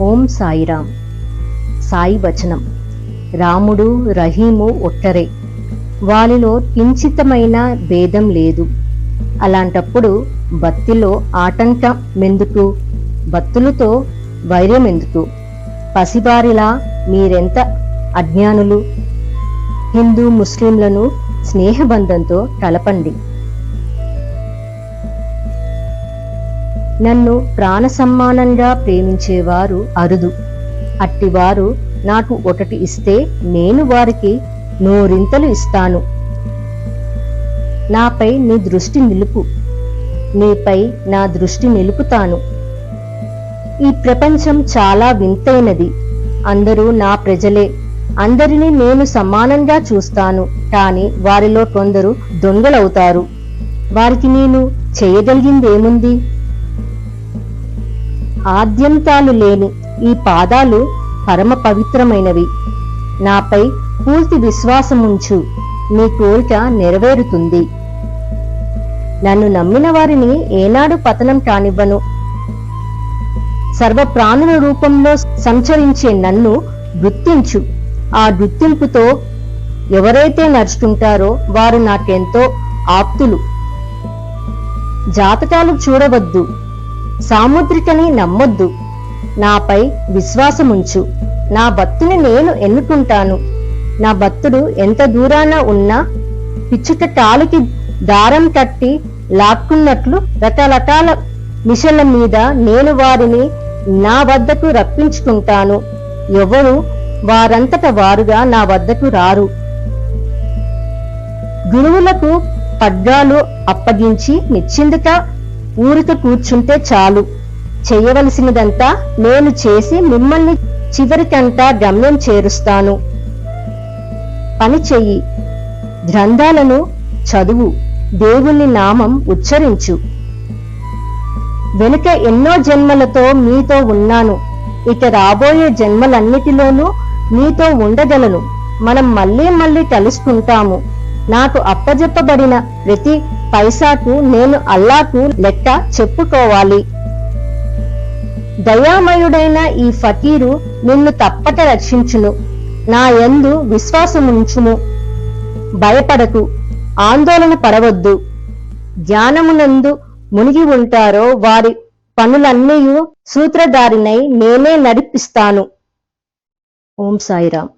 ఓం సాయిరాం. సాయి వచనం. రాముడు రహీము ఒట్టరే, వారిలో కించితమైన భేదం లేదు. అలాంటప్పుడు భక్తిలో ఆటంకం మెందుకు? భక్తులతో వైర్యం ఎందుకు? పసిబారిలా మీరెంత అజ్ఞానులు! హిందూ ముస్లింలను స్నేహబంధంతో కలపండి. నన్ను ప్రాణ సమ్మానంగా ప్రేమించేవారు అరుదు. అట్టివారు నాకు ఒకటి ఇస్తే నేను వారికి నూరింతలు ఇస్తాను. నాపై నీ దృష్టి నిలుపు, నీపై నా దృష్టి నిలుపుతాను. ఈ ప్రపంచం చాలా వింతైనది. అందరూ నా ప్రజలే. అందరినీ నేను సమానంగా చూస్తాను. కానీ వారిలో కొందరు దొంగలవుతారు. వారికి నేను చేయగలిగిందేముంది? ఆద్యంతాలు లేని ఈ పాదాలు పరమ పవిత్రమైనవి. నాపై పూర్తి విశ్వాసముంచు, నీ కోరిక నెరవేరుతుంది. నన్ను నమ్మిన వారిని ఏనాడు పతనం కానివ్వను. సర్వప్రాణుల రూపంలో సంచరించే నన్ను గుర్తించు. ఆ గుర్తింపుతో ఎవరైతే నడుచుకుంటారో వారు నాకెంతో ఆప్తులు. జాతకాలు చూడవద్దు, సాముద్రికని నమ్మొద్దు. నాపై విశ్వాసముంచు. నా భక్తుని నేను ఎన్నుకుంటాను. నా భక్తుడు ఎంత దూరాన ఉన్నా పిచ్చుక కాలికి దారం కట్టి లాక్కున్నట్లు రకరకాల మిషన్ల మీద నేను వారిని నా వద్దకు రప్పించుకుంటాను. ఎవరు వారంతట వారుగా నా వద్దకు రారు. గురువులకు పగ్గాలు అప్పగించి నిశ్చింతగా ఊరిక కూర్చుంటే చాలు. చెయ్యవలసినదంతా నేను చేసి మిమ్మల్ని చివరికంతా గమ్యం చేరుస్తాను. పని చెయ్యి, గ్రంథాలను చదువు, దేవుని నామం ఉచ్చరించు. వెనుక ఎన్నో జన్మలతో మీతో ఉన్నాను. ఇక రాబోయే జన్మలన్నిటిలోనూ మీతో ఉండగలను. మనం మళ్ళీ మళ్ళీ కలుసుకుంటాము. నాకు అప్పజెప్పబడిన ప్రతి పైసాకు నేను అల్లాకు లెక్క చెప్పుకోవాలి. దయామయుడైన ఈ ఫకీరు నిన్ను తప్పక రక్షించును. నా యందు విశ్వాసముంచుము. భయపడకు, ఆందోళన పడవద్దు. జ్ఞానమునందు మునిగి ఉంటారో వారి పనులన్నీ సూత్రధారినై నేనే నడిపిస్తాను. ఓం సాయిరాం.